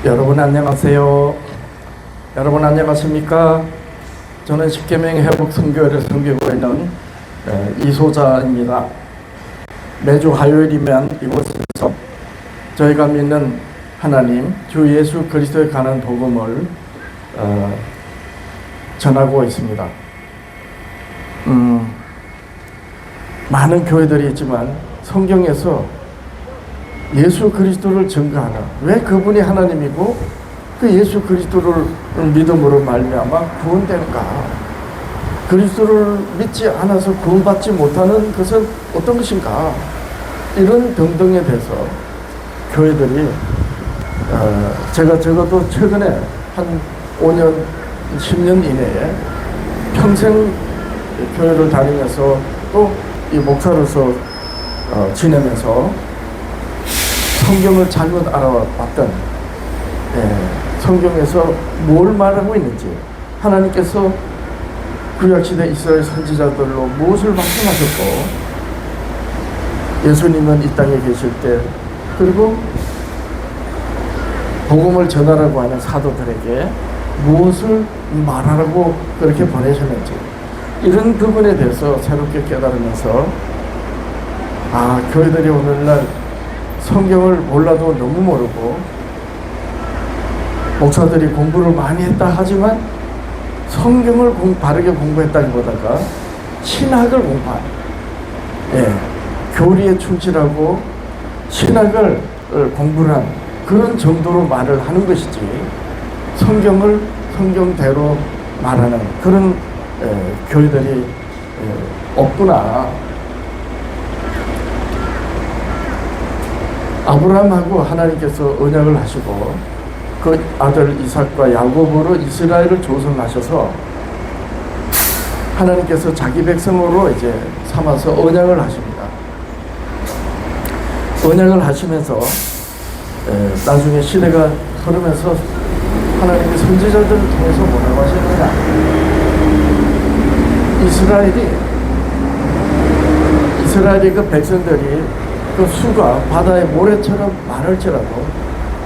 여러분 안녕하세요. 여러분 안녕하십니까? 저는 십계명 회복 선교회를 섬기고 있는 이소자입니다. 매주 화요일이면 이곳에서 저희가 믿는 하나님 주 예수 그리스도에 관한 복음을 전하고 있습니다. 많은 교회들이 있지만 성경에서 예수 그리스도를 증거하는, 왜 그분이 하나님이고 그 예수 그리스도를 믿음으로 말미암아 구원되는가, 그리스도를 믿지 않아서 구원받지 못하는 것은 어떤 것인가, 이런 등등에 대해서 교회들이 제가 적어도 최근에 한 5년 10년 이내에 평생 교회를 다니면서 또 이 목사로서 지내면서 성경을 잘못 알아봤던, 성경에서 뭘 말하고 있는지, 하나님께서 구약시대 이스라엘 선지자들로 무엇을 말씀하셨고, 예수님은 이 땅에 계실 때, 그리고 복음을 전하라고 하는 사도들에게 무엇을 말하라고 그렇게 보내셨는지, 이런 부분에 대해서 새롭게 깨달으면서 교회들이 오늘날 성경을 몰라도 너무 모르고, 목사들이 공부를 많이 했다 하지만 성경을 바르게 공부했다기보다가 신학을 공부한, 교리에 충실하고 신학을 공부한 그런 정도로 말을 하는 것이지, 성경을 성경대로 말하는 그런 교회들이 없구나. 아브라함하고 하나님께서 언약을 하시고 그 아들 이삭과 야곱으로 이스라엘을 조성하셔서 하나님께서 자기 백성으로 이제 삼아서 언약을 하십니다. 언약을 하시면서 나중에 시대가 흐르면서 하나님의 선지자들을 통해서 뭐라고 하셨느냐, 이스라엘의 그 백성들이 그 수가 바다의 모래처럼 많을지라도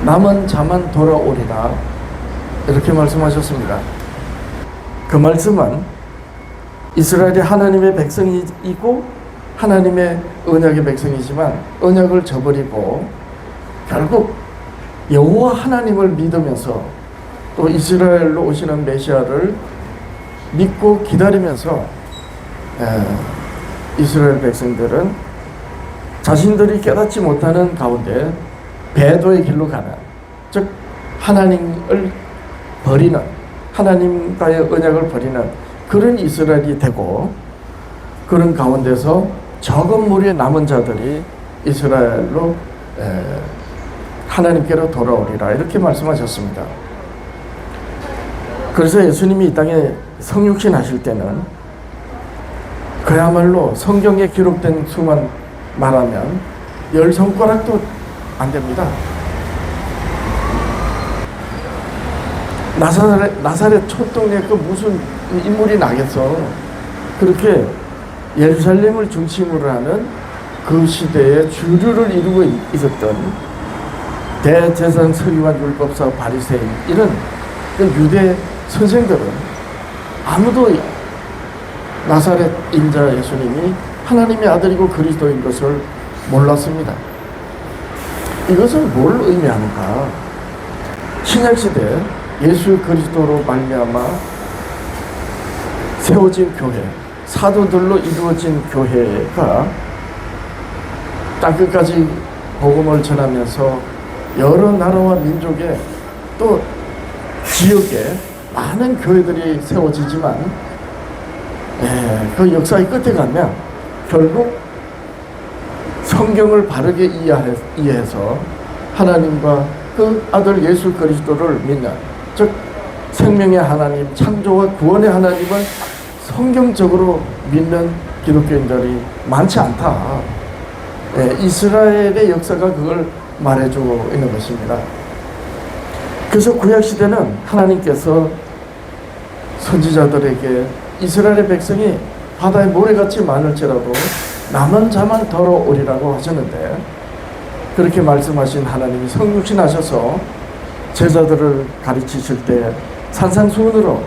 남은 자만 돌아오리라, 이렇게 말씀하셨습니다. 그 말씀은 이스라엘이 하나님의 백성이고 하나님의 언약의 백성이지만 언약을 저버리고 결국 여호와 하나님을 믿으면서 또 이스라엘로 오시는 메시아를 믿고 기다리면서 이스라엘 백성들은 자신들이 깨닫지 못하는 가운데 배도의 길로 가는, 즉 하나님을 버리는, 하나님과의 언약을 버리는 그런 이스라엘이 되고, 그런 가운데서 적은 무리의 남은 자들이 이스라엘로 하나님께로 돌아오리라, 이렇게 말씀하셨습니다. 그래서 예수님이 이 땅에 성육신 하실 때는 그야말로 성경에 기록된 수만 말하면 10손가락도 안 됩니다. 나사렛 촌동네 그 무슨 인물이 나겠어. 그렇게 예루살렘을 중심으로 하는 그 시대의 주류를 이루고 있었던 대제사장, 서기관, 율법사, 바리새인, 이런 그 유대 선생들은 아무도 나사렛 인자 예수님이 하나님의 아들이고 그리스도인 것을 몰랐습니다. 이것은 뭘 의미하는가? 신약시대 예수 그리스도로 말미암아 세워진 교회, 사도들로 이루어진 교회가 땅끝까지 복음을 전하면서 여러 나라와 민족의 또 지역에 많은 교회들이 세워지지만, 그 역사의 끝에 가면 결국 성경을 바르게 이해해서 하나님과 그 아들 예수 그리스도를 믿는, 즉 생명의 하나님, 창조와 구원의 하나님을 성경적으로 믿는 기독교인들이 많지 않다. 이스라엘의 역사가 그걸 말해주고 있는 것입니다. 그래서 구약시대는 하나님께서 선지자들에게 이스라엘의 백성이 바다의 모래같이 많을지라도 남은 자만 돌아오리라고 하셨는데, 그렇게 말씀하신 하나님이 성육신 하셔서 제자들을 가르치실 때 산상수훈으로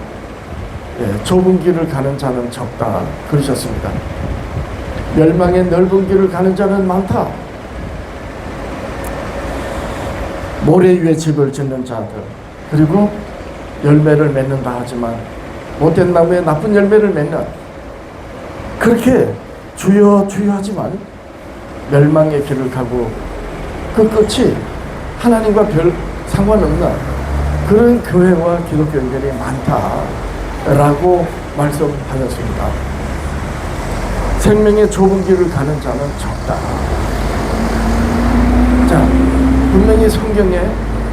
좁은 길을 가는 자는 적다 그러셨습니다. 멸망의 넓은 길을 가는 자는 많다. 모래 위에 집을 짓는 자들, 그리고 열매를 맺는다 하지만 못된 나무에 나쁜 열매를 맺는, 그렇게 주여 주여 하지만 멸망의 길을 가고 그 끝이 하나님과 별 상관없는 그런 교회와 기독교인들이 많다라고 말씀하셨습니다. 생명의 좁은 길을 가는 자는 적다. 자, 분명히 성경에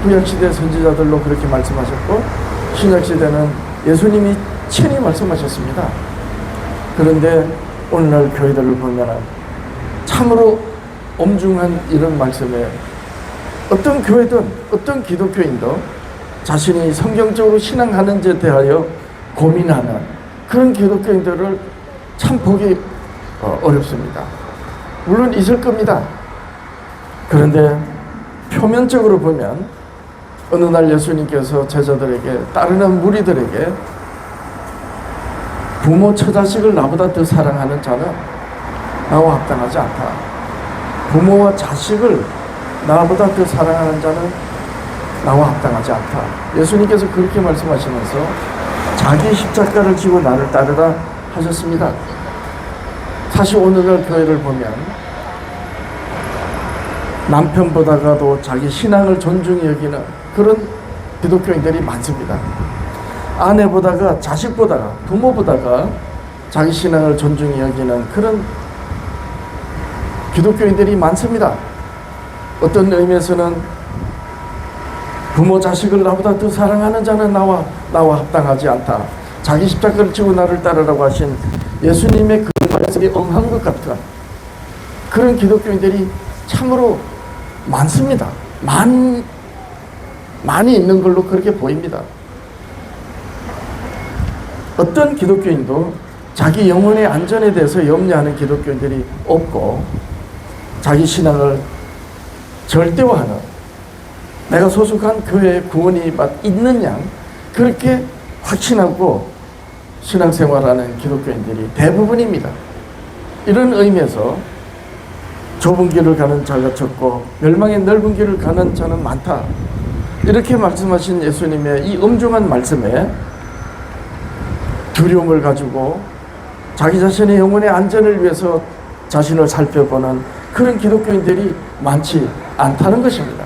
구약시대 선지자들로 그렇게 말씀하셨고 신약시대는 예수님이 친히 말씀하셨습니다. 그런데 오늘날 교회들을 보면 참으로 엄중한 이런 말씀에 어떤 교회든 어떤 기독교인도 자신이 성경적으로 신앙하는지에 대하여 고민하는 그런 기독교인들을 참 보기 어렵습니다. 물론 있을 겁니다. 그런데 표면적으로 보면 어느 날 예수님께서 제자들에게, 따르는 무리들에게 부모 처자식을 나보다 더 사랑하는 자는 나와 합당하지 않다. 부모와 자식을 나보다 더 사랑하는 자는 나와 합당하지 않다. 예수님께서 그렇게 말씀하시면서 자기 십자가를 지고 나를 따르라 하셨습니다. 사실 오늘날 교회를 보면 남편보다가도 자기 신앙을 존중히 여기는 그런 기독교인들이 많습니다. 아내보다가, 자식보다가, 부모보다가 자기 신앙을 존중히 여기는 그런 기독교인들이 많습니다. 어떤 의미에서는 부모 자식을 나보다 더 사랑하는 자는 나와 합당하지 않다. 자기 십자가를 지고 나를 따르라고 하신 예수님의 그 말씀이 엄한 것 같은 그런 기독교인들이 참으로 많습니다. 많이 있는 걸로 그렇게 보입니다. 어떤 기독교인도 자기 영혼의 안전에 대해서 염려하는 기독교인들이 없고, 자기 신앙을 절대화하는, 내가 소속한 교회에 구원이 있는 양 그렇게 확신하고 신앙생활하는 기독교인들이 대부분입니다. 이런 의미에서 좁은 길을 가는 자가 적고 멸망의 넓은 길을 가는 자는 많다, 이렇게 말씀하신 예수님의 이 엄중한 말씀에 두려움을 가지고 자기 자신의 영혼의 안전을 위해서 자신을 살펴보는 그런 기독교인들이 많지 않다는 것입니다.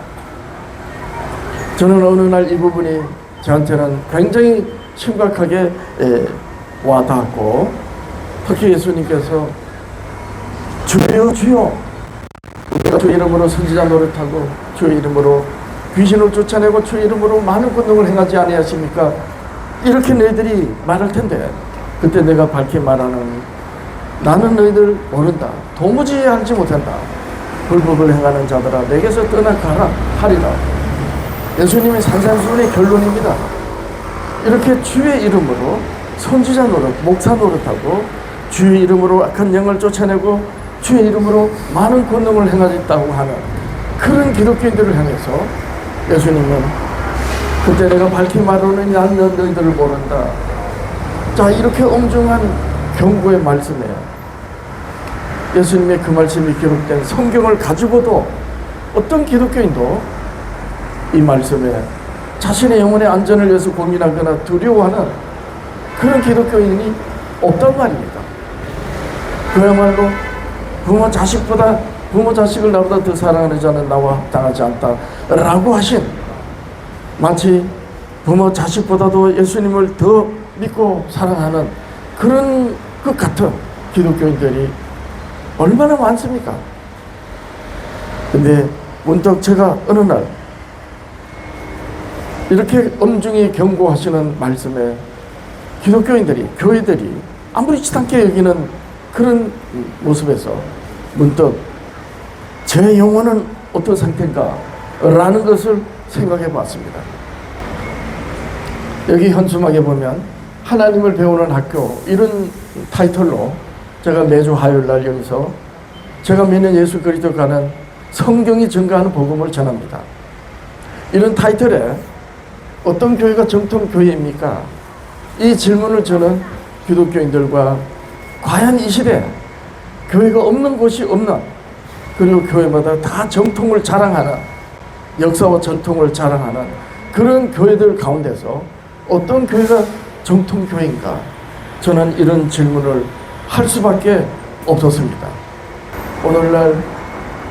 저는 어느 날 이 부분이 저한테는 굉장히 심각하게 와닿았고, 특히 예수님께서 주여 주여, 우리가 주 이름으로 선지자 노릇하고 주 이름으로 귀신을 쫓아내고 주 이름으로 많은 권능을 행하지 아니하십니까? 이렇게 너희들이 말할 텐데, 그때 내가 밝히 말하는, 나는 너희들 모른다, 도무지 알지 못한다. 불법을 행하는 자들아 내게서 떠나가라 하리라. 예수님의 산산수훈의 결론입니다. 이렇게 주의 이름으로 선지자 노릇, 목사 노릇하고 주의 이름으로 악한 영을 쫓아내고 주의 이름으로 많은 권능을 행하겠다고 하는 그런 기독교인들을 향해서 예수님은 그때 내가 밝히 말하노니 나는 너희들을 모른다. 자, 이렇게 엄중한 경고의 말씀에 예수님의 그 말씀이 기록된 성경을 가지고도 어떤 기독교인도 이 말씀에 자신의 영혼의 안전을 위해서 고민하거나 두려워하는 그런 기독교인이 없단 말입니다. 그야말로 부모 자식을 나보다 더 사랑하는 자는 나와 합당하지 않다 라고 하신, 마치 부모 자식보다도 예수님을 더 믿고 사랑하는 그런 것 같은 기독교인들이 얼마나 많습니까? 근데 문득 제가 어느 날 이렇게 엄중히 경고하시는 말씀에 기독교인들이, 교회들이 아무렇지도 않게 여기는 그런 모습에서 문득 제 영혼은 어떤 상태인가 라는 것을 생각해 봤습니다. 여기 현수막에 보면 하나님을 배우는 학교, 이런 타이틀로 제가 매주 화요일날 여기서 제가 믿는 예수 그리스도 가는 성경이 증거하는 복음을 전합니다. 이런 타이틀에 어떤 교회가 정통 교회입니까? 이 질문을 저는 기독교인들과 과연 이 시대에 교회가 없는 곳이 없나, 그리고 교회마다 다 정통을 자랑하는, 역사와 전통을 자랑하는 그런 교회들 가운데서 어떤 교회가 정통 교회인가, 저는 이런 질문을 할 수밖에 없었습니다. 오늘날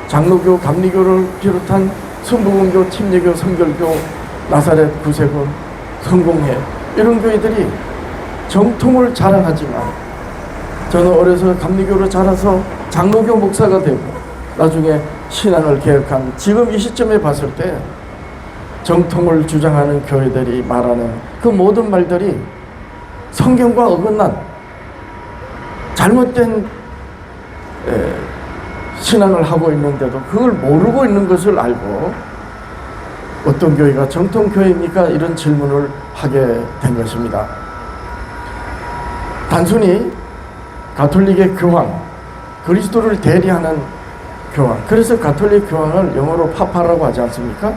장로교, 감리교를 비롯한 순복음교, 침례교, 성결교, 나사렛, 구세군, 성공회, 이런 교회들이 정통을 자랑하지만, 저는 어려서 감리교로 자라서 장로교 목사가 되고 나중에 신앙을 개혁한 지금 이 시점에 봤을 때 정통을 주장하는 교회들이 말하는 그 모든 말들이 성경과 어긋난 잘못된 신앙을 하고 있는데도 그걸 모르고 있는 것을 알고 어떤 교회가 정통 교회입니까? 이런 질문을 하게 된 것입니다. 단순히 가톨릭의 교황, 그리스도를 대리하는 교황, 그래서 가톨릭 교황을 영어로 파파라고 하지 않습니까?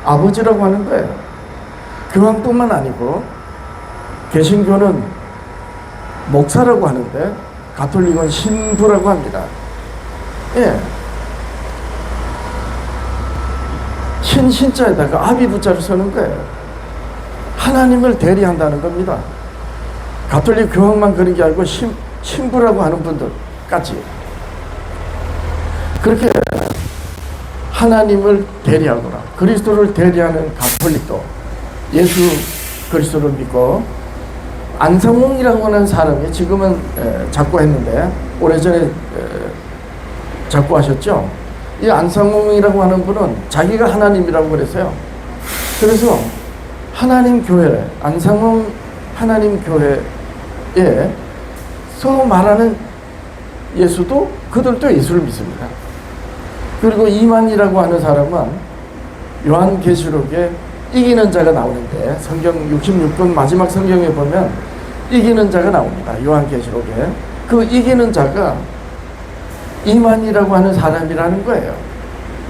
아버지라고 하는 거예요. 교황뿐만 아니고 개신교는 목사라고 하는데 가톨릭은 신부라고 합니다. 예. 신자에다가 아비부자를 쓰는 거예요. 하나님을 대리한다는 겁니다. 가톨릭 교황만 그런 게 아니고 신부라고 하는 분들까지 그렇게 하나님을 대리하거나 그리스도를 대리하는 가톨릭도 예수 그리스도를 믿고, 안상홍이라고 하는 사람이 지금은 작고했는데 오래전에 작고하셨죠. 이 안상홍이라고 하는 분은 자기가 하나님이라고 그랬어요. 그래서 하나님 교회, 안상홍 하나님 교회에 서로 말하는 예수도 그들도 예수를 믿습니다. 그리고 이만이라고 하는 사람은 요한계시록에 이기는 자가 나오는데, 성경 66권 마지막 성경에 보면 이기는 자가 나옵니다. 요한계시록에. 그 이기는 자가 이만이라고 하는 사람이라는 거예요.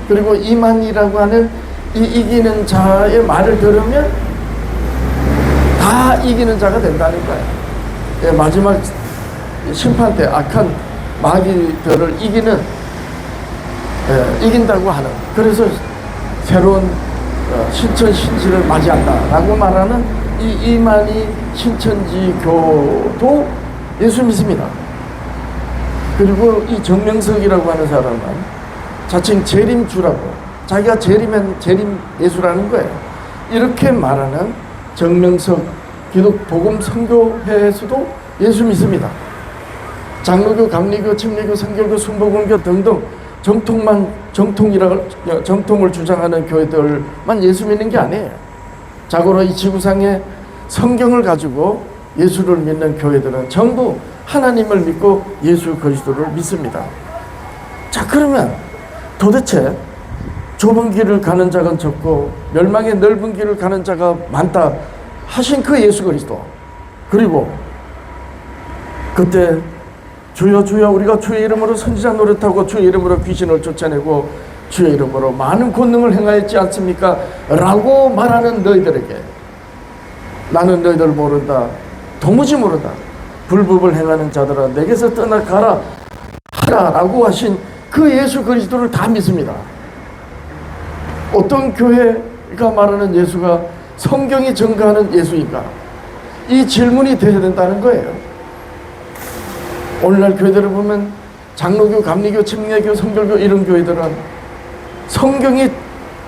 그리고 이만이라고 하는 이 이기는 자의 말을 들으면 다 이기는 자가 된다는 거예요. 예, 마지막 심판 때 악한 마귀들을 이긴다고 하는, 그래서 새로운 신천 신지를 맞이한다라고 말하는 이 이만희 신천지교도 예수 믿습니다. 그리고 이 정명석이라고 하는 사람은 자칭 재림주라고, 자기가 재림 예수라는 거예요. 이렇게 말하는 정명석 기독복음 선교회에서도 예수 믿습니다. 장로교, 감리교, 침례교, 성결교, 순복음교 등등 정통을 주장하는 교회들만 예수 믿는 게 아니에요. 자고로 이 지구상에 성경을 가지고 예수를 믿는 교회들은 전부 하나님을 믿고 예수 그리스도를 믿습니다. 자, 그러면 도대체 좁은 길을 가는 자가 적고 멸망의 넓은 길을 가는 자가 많다 하신 그 예수 그리스도, 그리고 그때 주여 주여 우리가 주의 이름으로 선지자 노릇하고 주의 이름으로 귀신을 쫓아내고 주의 이름으로 많은 권능을 행하였지 않습니까? 라고 말하는 너희들에게 나는 너희들 모른다, 도무지 모른다, 불법을 행하는 자들아 내게서 떠나가라 하라 라고 하신 그 예수 그리스도를 다 믿습니다. 어떤 교회가 말하는 예수가 성경이 증거하는 예수인가? 이 질문이 돼야 된다는 거예요. 오늘날 교회들을 보면 장로교, 감리교, 침례교, 성결교 이런 교회들은 성경이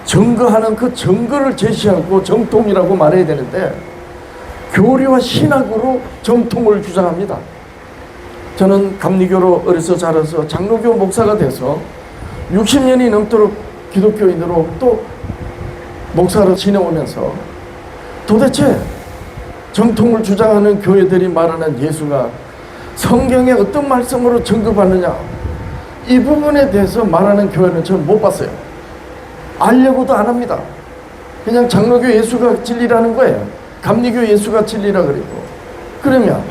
증거하는 그 증거를 제시하고 정통이라고 말해야 되는데 교리와 신학으로 정통을 주장합니다. 저는 감리교로 어려서 자라서 장로교 목사가 돼서 60년이 넘도록 기독교인으로 또 목사로 지내오면서 도대체 정통을 주장하는 교회들이 말하는 예수가 성경에 어떤 말씀으로 증거받느냐, 이 부분에 대해서 말하는 교회는 저는 못 봤어요. 알려고도 안 합니다. 그냥 장로교 예수가 진리라는 거예요. 감리교 예수가 진리라 그리고. 그러면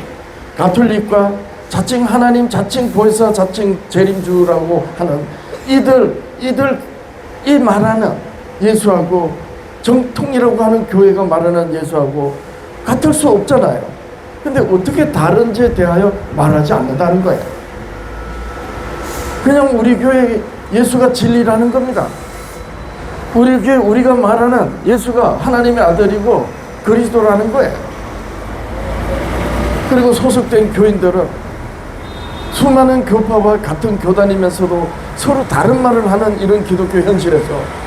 가톨릭과 자칭 하나님, 자칭 보혜사, 자칭 재림주라고 하는 이 말하는 예수하고 정통이라고 하는 교회가 말하는 예수하고 같을 수 없잖아요. 근데 어떻게 다른지에 대하여 말하지 않는다는 거예요. 그냥 우리 교회 예수가 진리라는 겁니다. 우리 교회 우리가 말하는 예수가 하나님의 아들이고 그리스도라는 거예요. 그리고 소속된 교인들은 수많은 교파와 같은 교단이면서도 서로 다른 말을 하는 이런 기독교 현실에서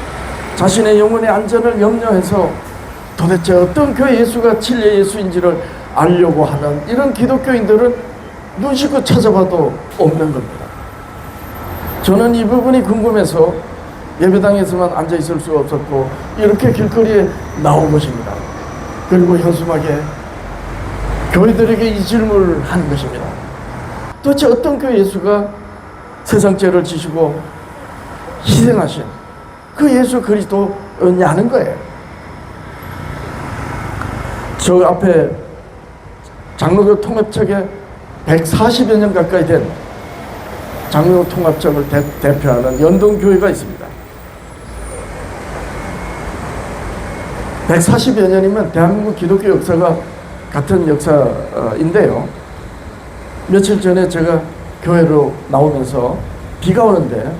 자신의 영혼의 안전을 염려해서 도대체 어떤 교회 예수가 진리의 예수인지를 알려고 하는 이런 기독교인들은 눈 씻고 찾아봐도 없는 겁니다. 저는 이 부분이 궁금해서 예배당에서만 앉아 있을 수가 없었고 이렇게 길거리에 나온 것입니다. 그리고 현수막에 교회들에게 이 질문을 하는 것입니다. 도대체 어떤 교회 예수가 세상 죄를 지시고 희생하신 그 예수 그리스도냐는 거예요. 저 앞에 장로교 통합측에 140여 년 가까이 된 장로교 통합측을 대표하는 연동교회가 있습니다. 140여 년이면 대한민국 기독교 역사가 같은 역사인데요. 며칠 전에 제가 교회로 나오면서 비가 오는데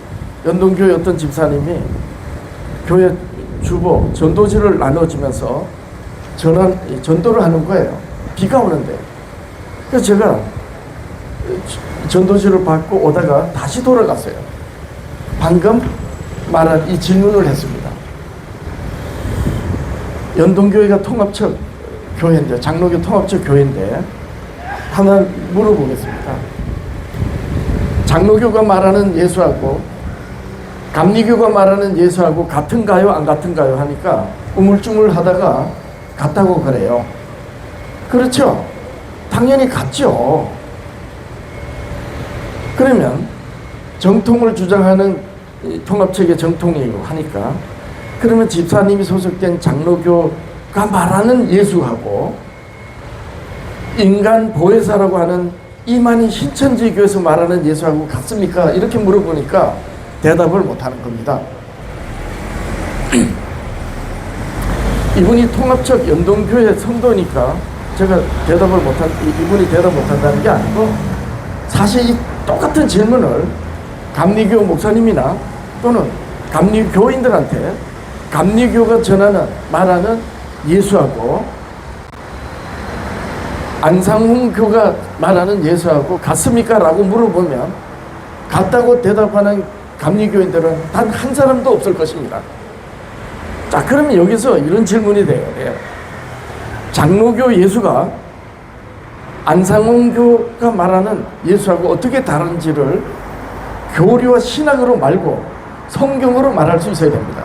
연동교회 어떤 집사님이 교회 주보 전도지를 나눠주면서 전도를 하는 거예요. 비가 오는데. 그래서 제가 전도지를 받고 오다가 다시 돌아갔어요. 방금 말한 이 질문을 했습니다. 연동교회가 통합적 교회인데, 장로교 통합적 교회인데 하나 물어보겠습니다. 장로교가 말하는 예수하고 감리교가 말하는 예수하고 같은가요? 안 같은가요? 하니까 우물쭈물 하다가 같다고 그래요. 그렇죠? 당연히 같죠. 그러면 정통을 주장하는 통합체계 정통이고 하니까 그러면 집사님이 소속된 장로교가 말하는 예수하고 인간 보혜사라고 하는 이만희 신천지교에서 말하는 예수하고 같습니까? 이렇게 물어보니까 대답을 못하는 겁니다. 이분이 통합적 연동교회 성도니까 제가 대답을 못한, 이분이 대답 못한다는 게 아니고 사실 이 똑같은 질문을 감리교 목사님이나 또는 감리교인들한테 감리교가 말하는 예수하고 안상홍교가 말하는 예수하고 같습니까? 라고 물어보면 같다고 대답하는 감리교인들은 단 한 사람도 없을 것입니다. 자, 그러면 여기서 이런 질문이 돼요. 장로교 예수가 안상홍교가 말하는 예수하고 어떻게 다른지를 교리와 신학으로 말고 성경으로 말할 수 있어야 됩니다.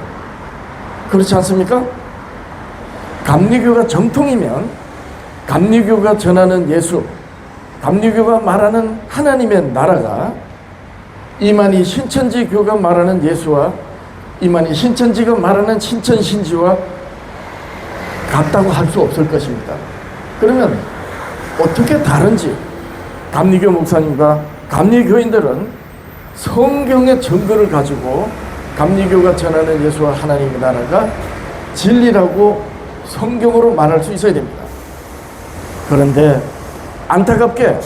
그렇지 않습니까? 감리교가 정통이면 감리교가 전하는 예수, 감리교가 말하는 하나님의 나라가 이만희 신천지교가 말하는 예수와 이만희 신천지가 말하는 신천신지와 같다고 할 수 없을 것입니다. 그러면 어떻게 다른지 감리교 목사님과 감리교인들은 성경의 증거를 가지고 감리교가 전하는 예수와 하나님의 나라가 진리라고 성경으로 말할 수 있어야 됩니다. 그런데 안타깝게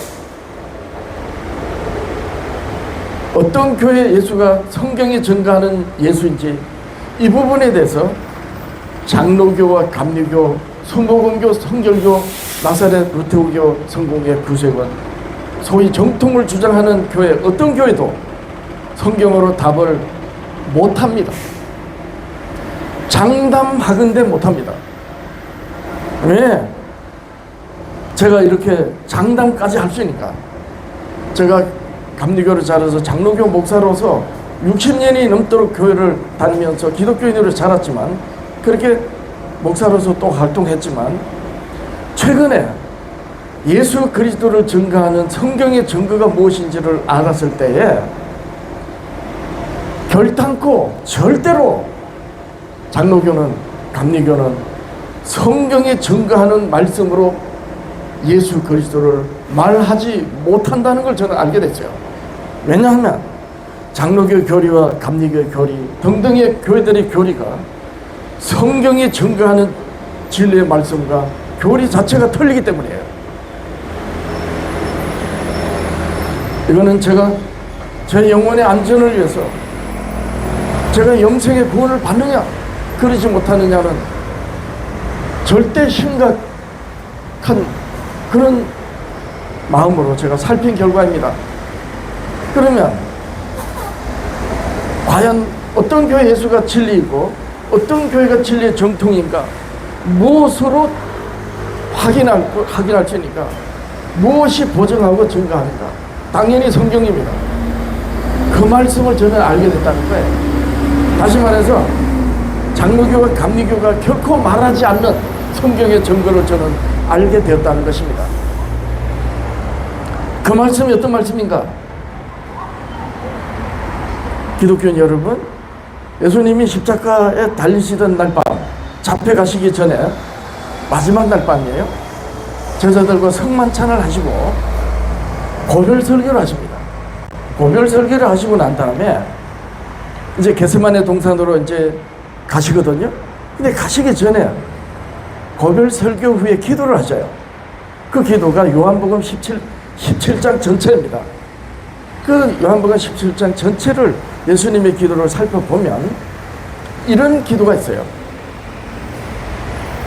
어떤 교회 예수가 성경이 증거하는 예수인지 이 부분에 대해서 장로교와 감리교, 순복음교, 성결교, 나사렛 루테오교, 성공회, 구세관, 소위 정통을 주장하는 교회 어떤 교회도 성경으로 답을 못합니다. 장담하건대 못합니다. 왜? 제가 이렇게 장담까지 할 수 있으니까. 제가 감리교를 자라서 장로교 목사로서 60년이 넘도록 교회를 다니면서 기독교인으로 자랐지만 그렇게 목사로서 또 활동했지만 최근에 예수 그리스도를 증거하는 성경의 증거가 무엇인지를 알았을 때에 결단코 절대로 장로교는 감리교는 성경에 증거하는 말씀으로 예수 그리스도를 말하지 못한다는 걸 저는 알게 됐어요. 왜냐하면 장로교 교리와 감리교 교리 등등의 교회들의 교리가 성경이 증거하는 진리의 말씀과 교리 자체가 틀리기 때문이에요. 이거는 제가 제 영혼의 안전을 위해서 제가 영생의 구원을 받느냐 그러지 못하느냐는 절대 심각한 그런 마음으로 제가 살핀 결과입니다. 그러면 과연 어떤 교회 예수가 진리이고 어떤 교회가 진리의 정통인가 무엇으로 확인할 테니까 무엇이 보증하고 증거하는가? 당연히 성경입니다. 그 말씀을 저는 알게 됐다는 거예요. 다시 말해서 장로교와 감리교가 결코 말하지 않는 성경의 증거를 저는 알게 되었다는 것입니다. 그 말씀이 어떤 말씀인가? 기독교인 여러분, 예수님이 십자가에 달리시던 날 밤, 잡혀가시기 전에 마지막 날 밤이에요. 제자들과 성만찬을 하시고 고별 설교를 하십니다. 고별 설교를 하시고 난 다음에 이제 겟세마네 동산으로 이제 가시거든요. 근데 가시기 전에 고별 설교 후에 기도를 하셔요. 그 기도가 요한복음 17장 전체입니다. 그 요한복음 17장 전체를 예수님의 기도를 살펴보면 이런 기도가 있어요.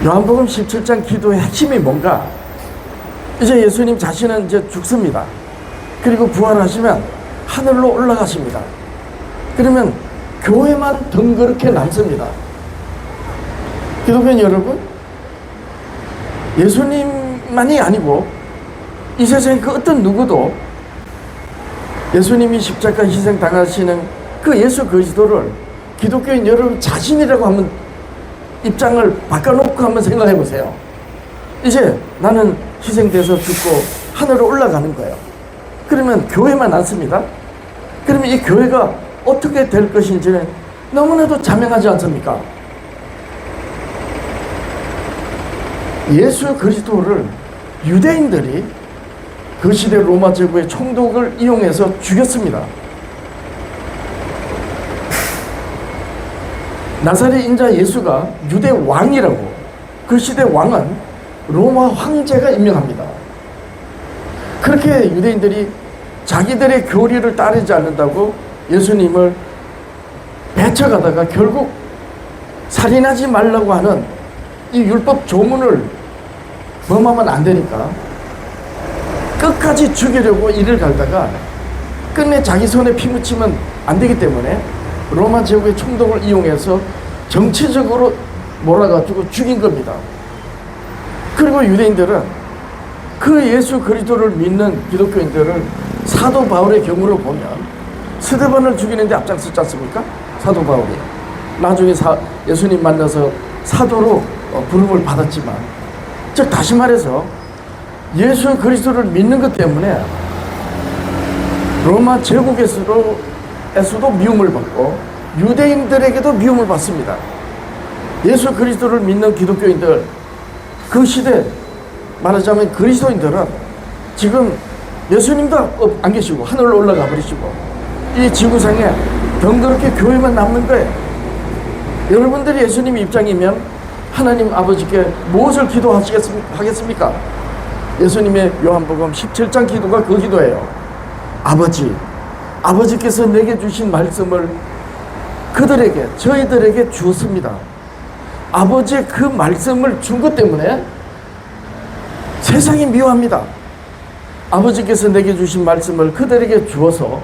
요한복음 17장 기도의 핵심이 뭔가? 이제 예수님 자신은 이제 죽습니다. 그리고 부활하시면 하늘로 올라가십니다. 그러면 교회만 덩그렇게 남습니다. 기독교인 여러분, 예수님만이 아니고 이 세상에 그 어떤 누구도 예수님이 십자가 희생 당하시는 그 예수 그리스도를 기독교인 여러분 자신이라고 하면 입장을 바꿔놓고 한번 생각해 보세요. 이제 나는 희생돼서 죽고 하늘로 올라가는 거예요. 그러면 교회만 남습니다. 그러면 이 교회가 어떻게 될 것인지는 너무나도 자명하지 않습니까? 예수 그리스도를 유대인들이 그 시대 로마 제국의 총독을 이용해서 죽였습니다. 나사렛 인자 예수가 유대 왕이라고, 그 시대 왕은 로마 황제가 임명합니다. 그렇게 유대인들이 자기들의 교리를 따르지 않는다고 예수님을 배척하다가 결국 살인하지 말라고 하는 이 율법 조문을 범하면 안 되니까 끝까지 죽이려고 이를 갈다가 끝내 자기 손에 피 묻히면 안 되기 때문에 로마 제국의 총독을 이용해서 정치적으로 몰아가지고 죽인 겁니다. 그리고 유대인들은 그 예수 그리스도를 믿는 기독교인들을 사도 바울의 경우로 보면 스데반을 죽이는데 앞장섰지 않습니까? 사도 바울이 나중에 예수님 만나서 사도로 부름을 받았지만, 즉 다시 말해서 예수 그리스도를 믿는 것 때문에 로마 제국에서도 미움을 받고 유대인들에게도 미움을 받습니다. 예수 그리스도를 믿는 기독교인들, 그 시대 말하자면 그리스도인들은 지금 예수님도 안 계시고 하늘로 올라가 버리시고 이 지구상에 덩그렇게 교회만 남는 거예요. 여러분들이 예수님 입장이면 하나님 아버지께 무엇을 기도하겠습니까? 예수님의 요한복음 17장 기도가 그 기도예요. 아버지께서 내게 주신 말씀을 그들에게, 저희들에게 주었습니다. 아버지의 그 말씀을 준 것 때문에 세상이 미워합니다. 아버지께서 내게 주신 말씀을 그들에게 주어서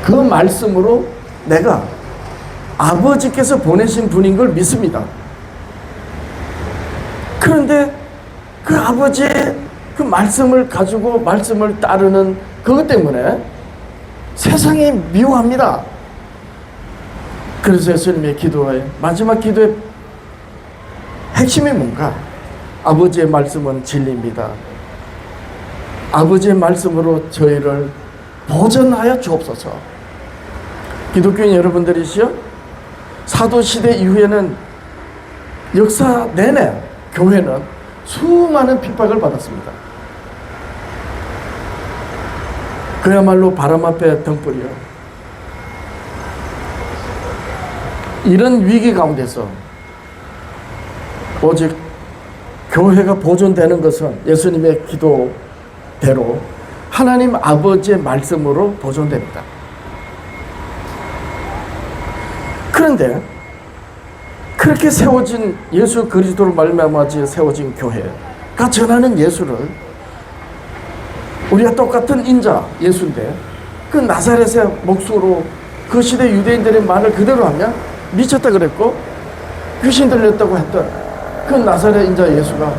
그 말씀으로 내가 아버지께서 보내신 분인 걸 믿습니다. 그런데 그 아버지의 그 말씀을 가지고 말씀을 따르는 그것 때문에 세상이 미워합니다. 그래서 예수님의 기도의 마지막 기도의 핵심이 뭔가? 아버지의 말씀은 진리입니다. 아버지의 말씀으로 저희를 보전하여 주옵소서. 기독교인 여러분들이시여, 사도시대 이후에는 역사 내내 교회는 수많은 핍박을 받았습니다. 그야말로 바람 앞에 등불이요. 이런 위기 가운데서 오직 교회가 보존되는 것은 예수님의 기도대로 하나님 아버지의 말씀으로 보존됩니다. 그런데 그렇게 세워진 예수 그리스도로 말미암아 세워진 교회가 전하는 예수를 우리가 똑같은 인자 예수인데 그 나사렛의 목수로 그 시대 유대인들의 말을 그대로 하면 미쳤다 그랬고 귀신 들렸다고 했던 그 나사렛 인자 예수가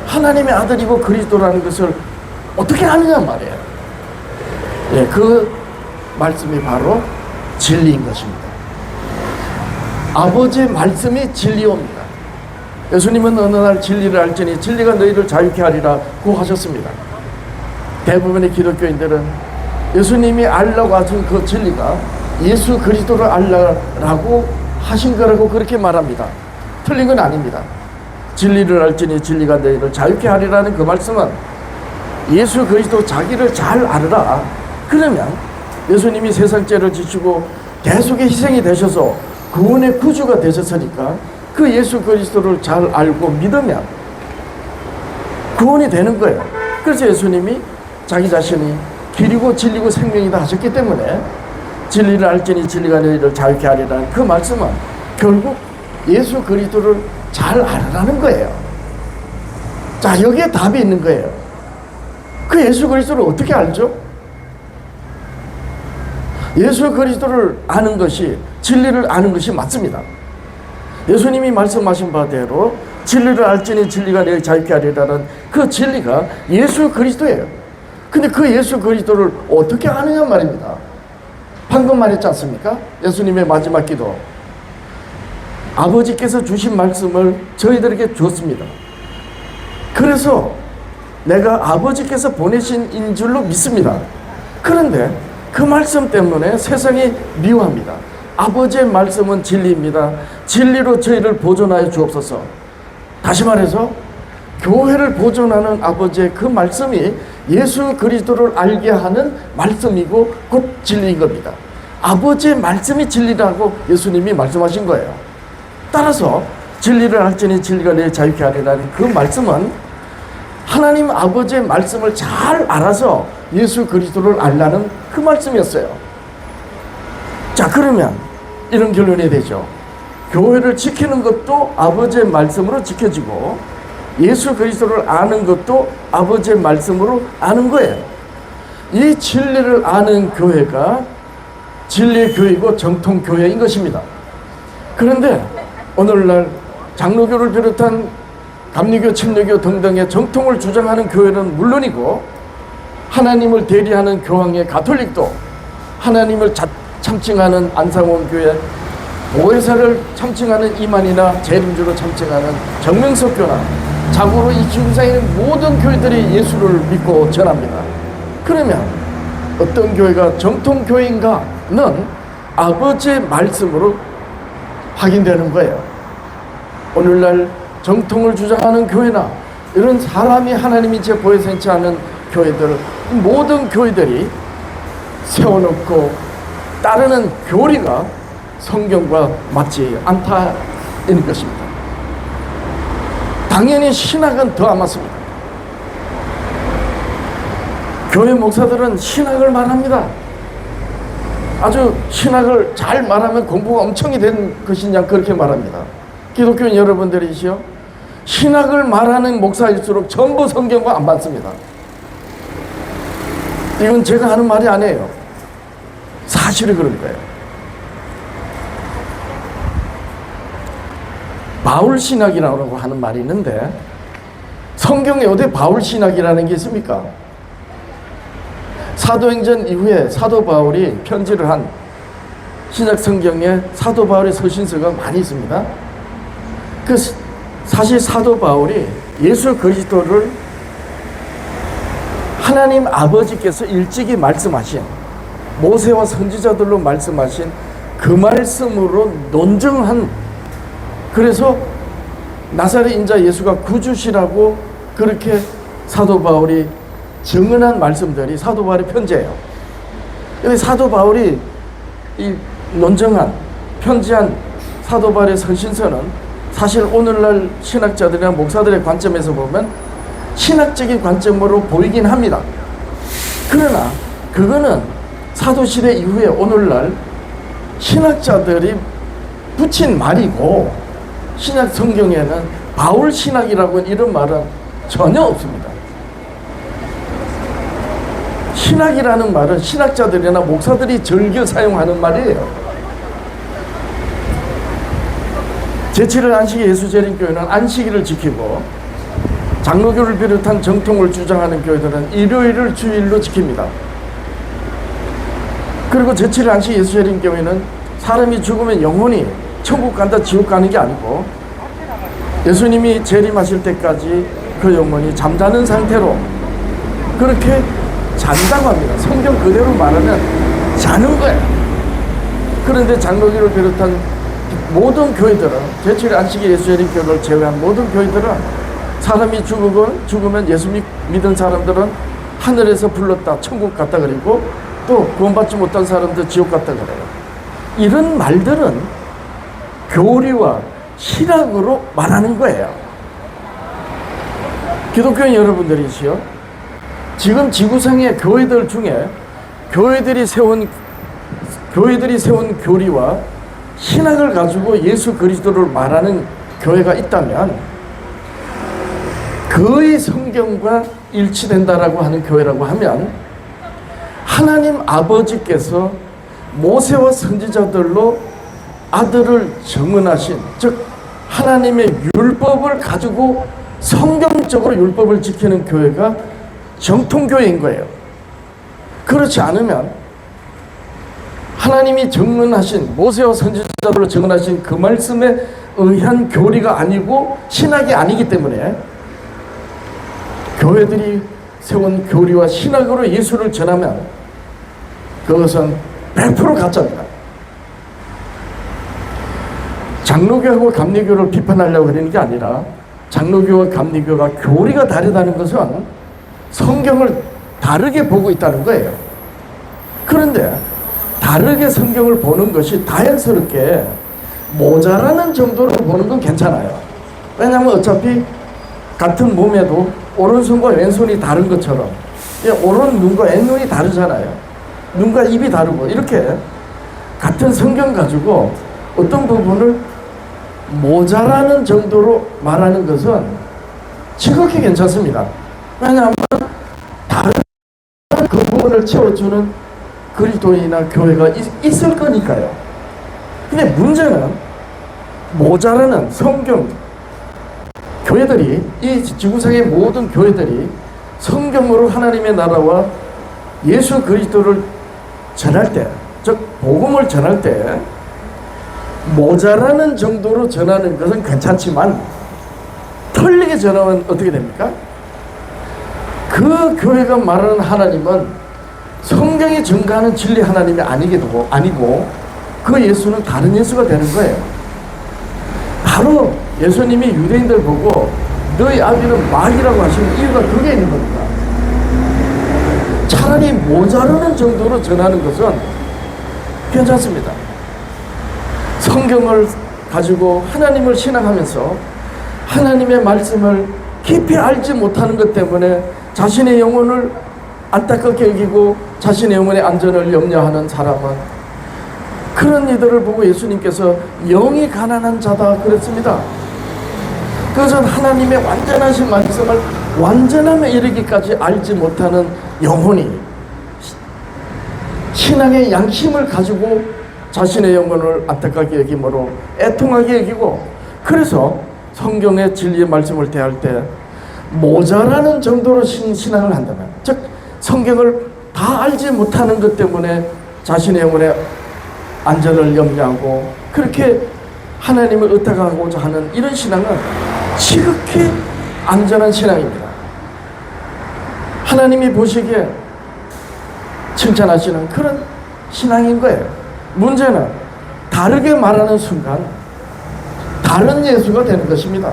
하나님의 아들이고 그리스도라는 것을 어떻게 아느냐 말이에요. 예, 그 말씀이 바로 진리인 것입니다. 아버지의 말씀이 진리옵니다. 예수님은 어느 날 진리를 알지니 진리가 너희를 자유케 하리라 구하셨습니다. 대부분의 기독교인들은 예수님이 알라고 하신 그 진리가 예수 그리스도를 알라고 하신 거라고 그렇게 말합니다. 틀린 건 아닙니다. 진리를 알지니 진리가 너희를 자유케 하리라는 그 말씀은 예수 그리스도 자기를 잘 알으라. 그러면 예수님이 세상 죄를 지시고 대속의 희생이 되셔서 구원의 구주가 되셨으니까 그 예수 그리스도를 잘 알고 믿으면 구원이 되는 거예요. 그래서 예수님이 자기 자신이 길이고 진리고 생명이다 하셨기 때문에 진리를 알지니 진리가 너희를 자유케 하리라는 그 말씀은 결국 예수 그리스도를 잘 알으라는 거예요. 자, 여기에 답이 있는 거예요. 그 예수 그리스도를 어떻게 알죠? 예수 그리스도를 아는 것이 진리를 아는 것이 맞습니다. 예수님이 말씀하신 바대로 진리를 알지니 진리가 너희 자유케 하리라는 그 진리가 예수 그리스도예요. 근데 그 예수 그리스도를 어떻게 아느냐 말입니다. 방금 말했지 않습니까? 예수님의 마지막 기도. 아버지께서 주신 말씀을 저희들에게 주었습니다. 그래서 내가 아버지께서 보내신 인 줄로 믿습니다. 그런데 그 말씀 때문에 세상이 미워합니다. 아버지의 말씀은 진리입니다. 진리로 저희를 보존하여 주옵소서. 다시 말해서 교회를 보존하는 아버지의 그 말씀이 예수 그리스도를 알게 하는 말씀이고 곧 진리인 겁니다. 아버지의 말씀이 진리라고 예수님이 말씀하신 거예요. 따라서 진리를 알지니 진리가 너희 자유케 하리라는 그 말씀은 하나님 아버지의 말씀을 잘 알아서 예수 그리스도를 알라는 그 말씀이었어요. 자, 그러면 이런 결론이 되죠. 교회를 지키는 것도 아버지의 말씀으로 지켜지고 예수 그리스도를 아는 것도 아버지의 말씀으로 아는 거예요. 이 진리를 아는 교회가 진리의 교회이고 정통 교회인 것입니다. 그런데 오늘날 장로교를 비롯한 감리교, 침례교 등등의 정통을 주장하는 교회는 물론이고 하나님을 대리하는 교황의 가톨릭도 하나님을 참칭하는 안상원 교회, 보혜사를 참칭하는 이만이나 재림주로 참칭하는 정명석교나 자고로 이 지구상에 있는 모든 교회들이 예수를 믿고 전합니다. 그러면 어떤 교회가 정통 교회인가는 아버지의 말씀으로 확인되는 거예요. 오늘날 정통을 주장하는 교회나 이런 사람이 하나님이 제 보혜사치 않은 교회들, 모든 교회들이 세워놓고 따르는 교리가 성경과 맞지 않다는 것입니다. 당연히 신학은 더 안 맞습니다. 교회 목사들은 신학을 말합니다. 아주 신학을 잘 말하면 공부가 엄청이 된 것이냐 그렇게 말합니다. 기독교인 여러분들이시여, 신학을 말하는 목사일수록 전부 성경과 안 맞습니다. 이건 제가 하는 말이 아니에요. 사실이 그런 거예요. 바울 신학이라고 하는 말이 있는데 성경에 어디 바울 신학이라는 게 있습니까? 사도행전 이후에 사도 바울이 편지를 한 신약 성경에 사도 바울의 서신서가 많이 있습니다. 사실 사도 바울이 예수 그리스도를 하나님 아버지께서 일찍이 말씀하신 모세와 선지자들로 말씀하신 그 말씀으로 논증한, 그래서 나사렛 인자 예수가 구주시라고 그렇게 사도 바울이 증언한 말씀들이 사도 바울의 편지예요. 근데 사도 바울이 이 논증한 편지한 사도 바울의 서신서는 사실 오늘날 신학자들이나 목사들의 관점에서 보면 신학적인 관점으로 보이긴 합니다. 그러나 그거는 사도시대 이후에 오늘날 신학자들이 붙인 말이고, 신약 성경에는 바울 신학이라고 이런 말은 전혀 없습니다. 신학이라는 말은 신학자들이나 목사들이 즐겨 사용하는 말이에요. 제7일 안식일 예수재림교회는 안식일을 지키고, 장로교를 비롯한 정통을 주장하는 교회들은 일요일을 주일로 지킵니다. 그리고 제7일 안식일 예수재림교회는 사람이 죽으면 영혼이 천국 간다 지옥 가는 게 아니고, 예수님이 재림하실 때까지 그 영혼이 잠자는 상태로 그렇게 잔다고 합니다. 성경 그대로 말하면 자는 거예요. 그런데 장로교를 비롯한 모든 교회들은, 제7일 안식일 예수재림교회를 제외한 모든 교회들은 사람이 죽으면 예수 믿은 사람들은 하늘에서 불렀다 천국 갔다 그리고, 또 구원받지 못한 사람들 지옥 갔다 그래요. 이런 말들은 교리와 신학으로 말하는 거예요. 기독교인 여러분들이시여, 지금 지구상의 교회들 중에 교회들이 세운 교리와 신학을 가지고 예수 그리스도를 말하는 교회가 있다면 거의 성경과 일치된다라고 하는 교회라고 하면, 하나님 아버지께서 모세와 선지자들로 아들을 정언하신, 즉 하나님의 율법을 가지고 성경적으로 율법을 지키는 교회가 정통교회인 거예요. 그렇지 않으면 하나님이 정언하신, 모세와 선지자들로 정언하신 그 말씀에 의한 교리가 아니고 신학이 아니기 때문에 교회들이 세운 교리와 신학으로 예수를 전하면 그것은 100% 가짜입니다. 장로교하고 감리교를 비판하려고 하는 게 아니라, 장로교와 감리교가 교리가 다르다는 것은 성경을 다르게 보고 있다는 거예요. 그런데 다르게 성경을 보는 것이 다양스럽게 모자라는 정도로 보는 건 괜찮아요. 왜냐하면 어차피 같은 몸에도 오른손과 왼손이 다른 것처럼 오른 눈과 왼눈이 다르잖아요. 눈과 입이 다르고, 이렇게 같은 성경 가지고 어떤 부분을 모자라는 정도로 말하는 것은 지극히 괜찮습니다. 왜냐하면 다른 그 부분을 채워주는 그리스도인이나 교회가 있을 거니까요. 근데 문제는 모자라는 성경, 교회들이, 이 지구상의 모든 교회들이 성경으로 하나님의 나라와 예수 그리스도를 전할 때, 즉 복음을 전할 때 모자라는 정도로 전하는 것은 괜찮지만, 틀리게 전하면 어떻게 됩니까? 그 교회가 말하는 하나님은 성경이 증거하는 진리 하나님이 아니고 그 예수는 다른 예수가 되는 거예요. 바로 예수님이 유대인들 보고 너희 아비는 마귀라고 하시는 이유가 그게 있는 겁니다. 차라리 모자라는 정도로 전하는 것은 괜찮습니다. 성경을 가지고 하나님을 신앙하면서 하나님의 말씀을 깊이 알지 못하는 것 때문에 자신의 영혼을 안타깝게 여기고 자신의 영혼의 안전을 염려하는 사람은, 그런 이들을 보고 예수님께서 영이 가난한 자다 그랬습니다. 그것은 하나님의 완전하신 말씀을 완전함에 이르기까지 알지 못하는 영혼이 신앙의 양심을 가지고 자신의 영혼을 안타깝게 여김으로 애통하게 여기고, 그래서 성경의 진리의 말씀을 대할 때 모자라는 정도로 신앙을 한다면, 즉 성경을 다 알지 못하는 것 때문에 자신의 영혼의 안전을 염려하고 그렇게 하나님을 의탁하고자 하는 이런 신앙은 지극히 안전한 신앙입니다. 하나님이 보시기에 칭찬하시는 그런 신앙인 거예요. 문제는 다르게 말하는 순간 다른 예수가 되는 것입니다.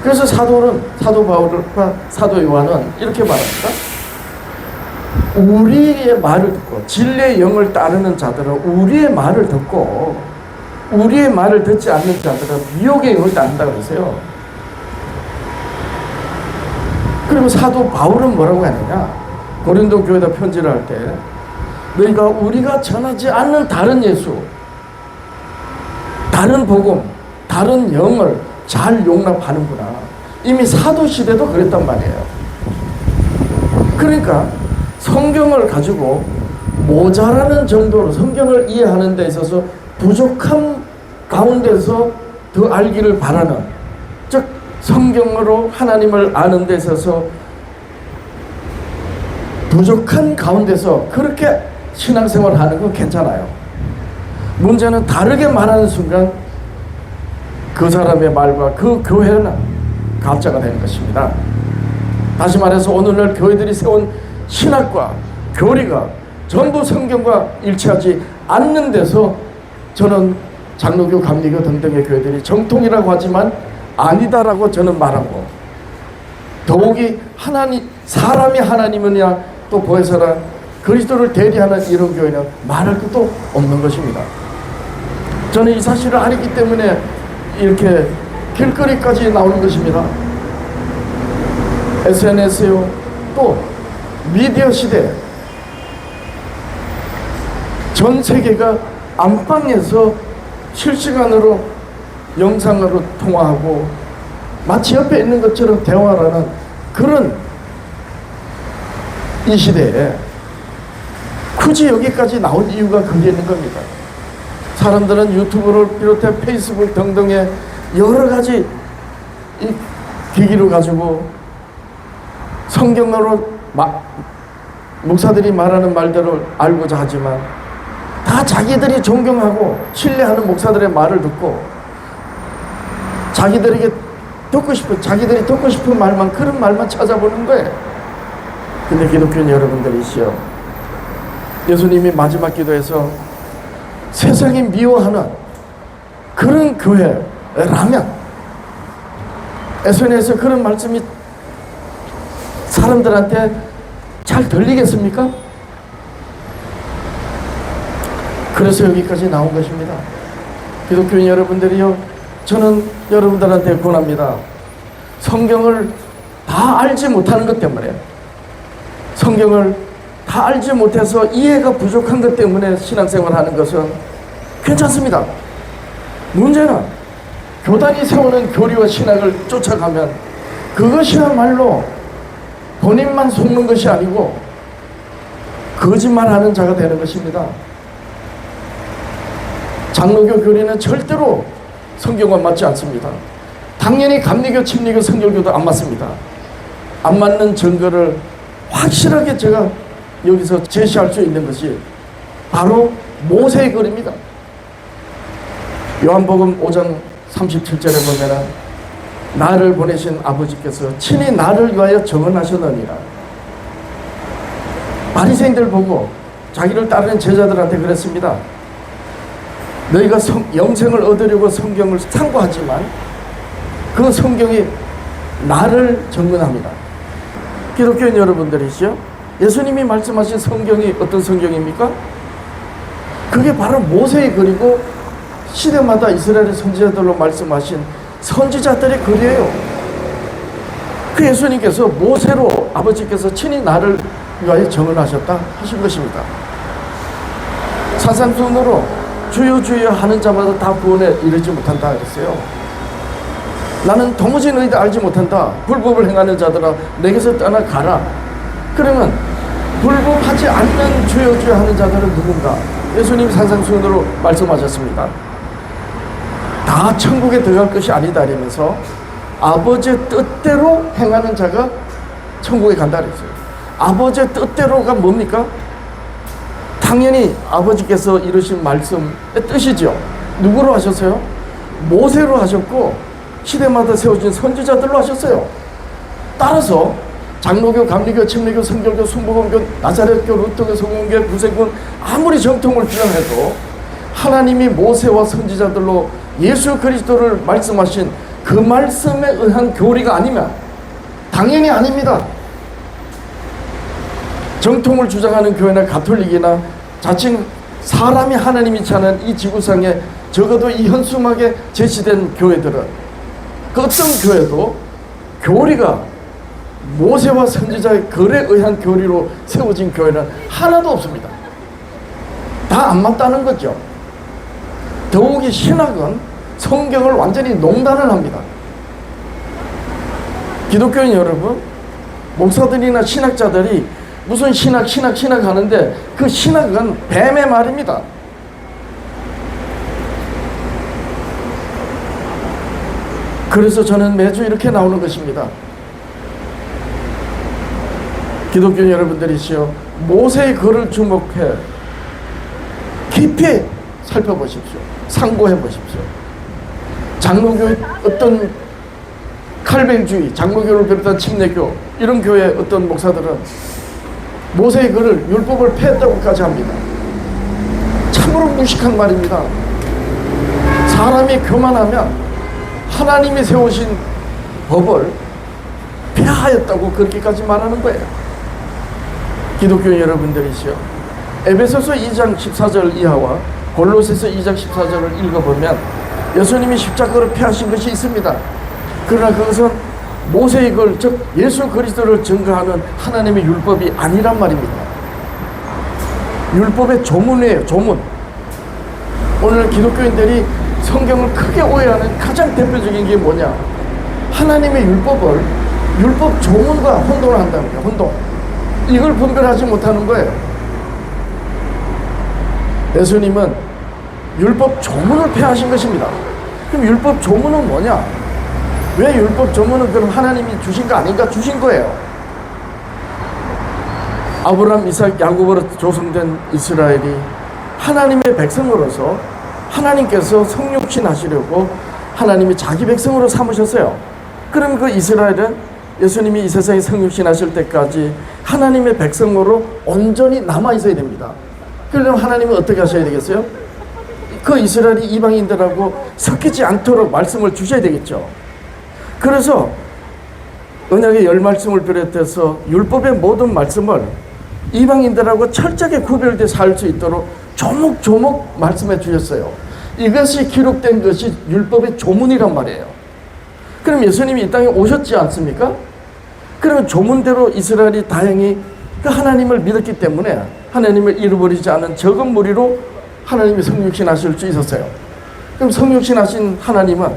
그래서 사도 바울과 사도 요한은 이렇게 말합니다. 우리의 말을 듣고, 진리의 영을 따르는 자들은 우리의 말을 듣고 우리의 말을 듣지 않는 자들은 미혹의 영을 따른다 그러세요. 그리고 사도 바울은 뭐라고 하느냐, 고린도 교회에다 편지를 할 때 너희가 우리가 전하지 않는 다른 예수, 다른 복음, 다른 영을 잘 용납하는구나. 이미 사도 시대도 그랬단 말이에요. 그러니까 성경을 가지고 모자라는 정도로 성경을 이해하는 데 있어서 부족한 가운데서 더 알기를 바라는, 즉 성경으로 하나님을 아는 데 있어서 부족한 가운데서 그렇게 신앙생활을 하는 건 괜찮아요. 문제는 다르게 말하는 순간 그 사람의 말과 그 교회는 가짜가 되는 것입니다. 다시 말해서 오늘날 교회들이 세운 신학과 교리가 전부 성경과 일치하지 않는 데서 저는 장로교, 감리교 등등의 교회들이 정통이라고 하지만 아니다라고 저는 말하고, 더욱이 사람이 하나님이냐 또 보혜사라 그리스도를 대리하는 이런 교회는 말할 것도 없는 것입니다. 저는 이 사실을 알기 때문에 이렇게 길거리까지 나오는 것입니다. SNS요, 또 미디어 시대, 전 세계가 안방에서 실시간으로 영상으로 통화하고 마치 옆에 있는 것처럼 대화를 하는 그런 이 시대에 굳이 여기까지 나온 이유가 거기에 있는 겁니다. 사람들은 유튜브를 비롯해 페이스북 등등의 여러 가지 이 기기를 가지고 성경으로 목사들이 말하는 말들을 알고자 하지만 다 자기들이 존경하고 신뢰하는 목사들의 말을 듣고 자기들이 듣고 싶은 말만, 그런 말만 찾아보는 거예요. 근데 기독교인 여러분들이시여, 예수님이 마지막 기도에서 세상이 미워하는 그런 교회라면 SNS에서 그런 말씀이 사람들한테 잘 들리겠습니까? 그래서 여기까지 나온 것입니다. 기독교인 여러분들이요, 저는 여러분들한테 권합니다. 성경을 다 알지 못하는 것 때문에, 성경을 다 알지 못해서 이해가 부족한 것 때문에 신앙생활을 하는 것은 괜찮습니다. 문제는 교단이 세우는 교리와 신학을 쫓아가면 그것이야말로 본인만 속는 것이 아니고 거짓말하는 자가 되는 것입니다. 장로교 교리는 절대로 성경과 맞지 않습니다. 당연히 감리교, 침리교, 성결교도 안 맞습니다. 안 맞는 증거를 확실하게 제가 여기서 제시할 수 있는 것이 바로 모세의 글입니다. 요한복음 5장 37절에 보면 나를 보내신 아버지께서 친히 나를 위하여 정언하셨느니라. 바리새인들 보고 자기를 따르는 제자들한테 그랬습니다. 너희가 영생을 얻으려고 성경을 상고하지만 그 성경이 나를 증언합니다. 기독교인 여러분들이시죠? 예수님이 말씀하신 성경이 어떤 성경입니까? 그게 바로 모세의 글이고 시대마다 이스라엘의 선지자들로 말씀하신 선지자들의 글이에요. 그 예수님께서 모세로 아버지께서 친히 나를 위하여 정언하셨다 하신 것입니다. 산상순으로 주여 주여 하는 자마다 다 구원에 이르지 못한다 그랬어요. 나는 도무지 너희들 알지 못한다. 불법을 행하는 자들아 내게서 떠나가라. 그러면 불법하지 않는 주여 주여 하는 자들은 누군가? 예수님 산상순으로 말씀하셨습니다. 다 천국에 들어갈 것이 아니다 이러면서 아버지의 뜻대로 행하는 자가 천국에 간다 그랬어요. 아버지의 뜻대로가 뭡니까? 당연히 아버지께서 이루신 말씀의 뜻이죠. 누구로 하셨어요? 모세로 하셨고 시대마다 세워진 선지자들로 하셨어요. 따라서 장로교, 감리교, 침례교, 성결교, 순복음교, 나자렛교, 루터교, 성공교, 구세군 아무리 정통을 주장해도 하나님이 모세와 선지자들로 예수 그리스도를 말씀하신 그 말씀에 의한 교리가 아니면 당연히 아닙니다. 정통을 주장하는 교회나 가톨릭이나 자칭 사람이 하나님이지 않은 이 지구상에 적어도 이 현수막에 제시된 교회들은, 그 어떤 교회도 교리가 모세와 선지자의 글에 의한 교리로 세워진 교회는 하나도 없습니다. 다 안 맞다는 거죠. 더욱이 신학은 성경을 완전히 농단을 합니다. 기독교인 여러분, 목사들이나 신학자들이 무슨 신학 하는데 그 신학은 뱀의 말입니다. 그래서 저는 매주 이렇게 나오는 것입니다. 기독교 여러분들이시여, 모세의 글을 주목해 깊이 살펴보십시오. 상고해 보십시오. 장로교의 어떤 칼뱅주의, 장로교를 비롯한 침례교, 이런 교회 어떤 목사들은 모세의 글을, 율법을 폐했다고까지 합니다. 참으로 무식한 말입니다. 사람이 교만하면 하나님이 세우신 법을 폐하였다고 그렇게까지 말하는 거예요. 기독교 여러분들이시여, 에베소서 2장 14절 이하와 골로새서 2장 14절을 읽어보면 예수님이 십자가로 폐하신 것이 있습니다. 그러나 그것은 모세의 글, 즉 예수 그리스도를 증거하는 하나님의 율법이 아니란 말입니다. 율법의 조문이에요. 조문. 오늘 기독교인들이 성경을 크게 오해하는 가장 대표적인 게 뭐냐, 하나님의 율법을 율법 조문과 혼동을 한다는 거예요. 혼동. 이걸 분별하지 못하는 거예요. 예수님은 율법 조문을 폐하신 것입니다. 그럼 율법 조문은 뭐냐? 왜 율법 조문은 그럼 하나님이 주신 거 아닌가? 주신 거예요. 아브라함, 이삭, 야곱으로 조성된 이스라엘이 하나님의 백성으로서 하나님께서 성육신 하시려고 하나님이 자기 백성으로 삼으셨어요. 그럼 그 이스라엘은 예수님이 이 세상에 성육신 하실 때까지 하나님의 백성으로 온전히 남아 있어야 됩니다. 그러면 하나님은 어떻게 하셔야 되겠어요? 그 이스라엘이 이방인들하고 섞이지 않도록 말씀을 주셔야 되겠죠. 그래서 언약의 10말씀을 비롯해서 율법의 모든 말씀을 이방인들하고 철저하게 구별되어 살 수 있도록 조목조목 말씀해 주셨어요. 이것이 기록된 것이 율법의 조문이란 말이에요. 그럼 예수님이 이 땅에 오셨지 않습니까? 그러면 조문대로 이스라엘이 다행히 그 하나님을 믿었기 때문에 하나님을 잃어버리지 않은 적은 무리로 하나님이 성육신 하실 수 있었어요. 그럼 성육신 하신 하나님은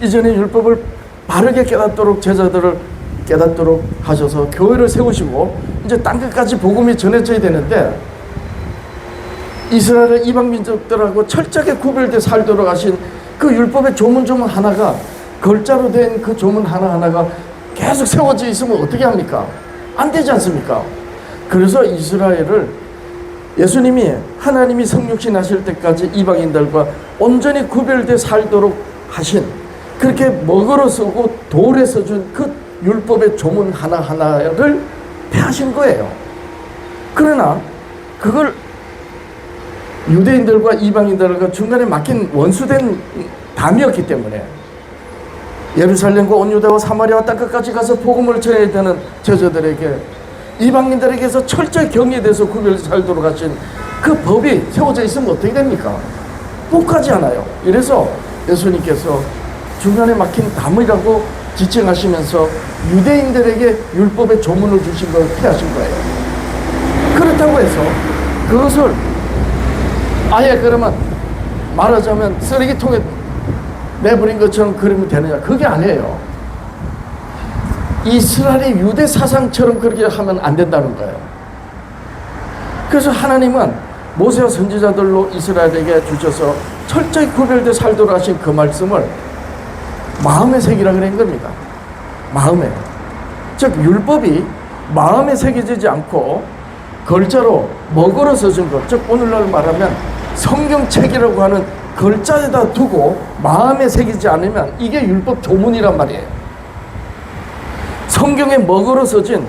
이전에 율법을 바르게 깨닫도록 제자들을 깨닫도록 하셔서 교회를 세우시고 이제 땅끝까지 복음이 전해져야 되는데, 이스라엘 이방 민족들하고 철저하게 구별되어 살도록 하신 그 율법의 조문 하나가, 글자로 된 그 조문 하나하나가 계속 세워져 있으면 어떻게 합니까? 안 되지 않습니까? 그래서 이스라엘을 예수님이 하나님이 성육신 하실 때까지 이방인들과 온전히 구별되어 살도록 하신, 그렇게 먹으러 쓰고 돌에 써준 그 율법의 조문 하나하나를 폐하신 거예요. 그러나 그걸 유대인들과 이방인들과 중간에 막힌 원수된 담이었기 때문에 예루살렘과 온 유다와 사마리아와 땅끝까지 가서 복음을 전해야 되는 제자들에게, 이방인들에게서 철저히 경계돼서 구별해서 살도록 하신 그 법이 세워져 있으면 어떻게 됩니까? 못 가지 않아요. 이래서 예수님께서 중간에 막힌 담이라고 지칭하시면서 유대인들에게 율법의 조문을 주신 걸 폐하신 거예요. 그렇다고 해서 그것을 아예 그러면 말하자면 쓰레기통에 내버린 것처럼 그러면 되느냐? 그게 아니에요. 이스라엘의 유대 사상처럼 그렇게 하면 안 된다는 거예요. 그래서 하나님은 모세와 선지자들로 이스라엘에게 주셔서 철저히 구별되어 살도록 하신 그 말씀을 마음에 새기라 그런 겁니다. 마음에. 즉 율법이 마음에 새겨지지 않고 글자로 먹으러 써준 것, 즉 오늘날 말하면 성경책이라고 하는 글자에다 두고 마음에 새기지 않으면 이게 율법 조문이란 말이에요. 성경에 먹으러 써진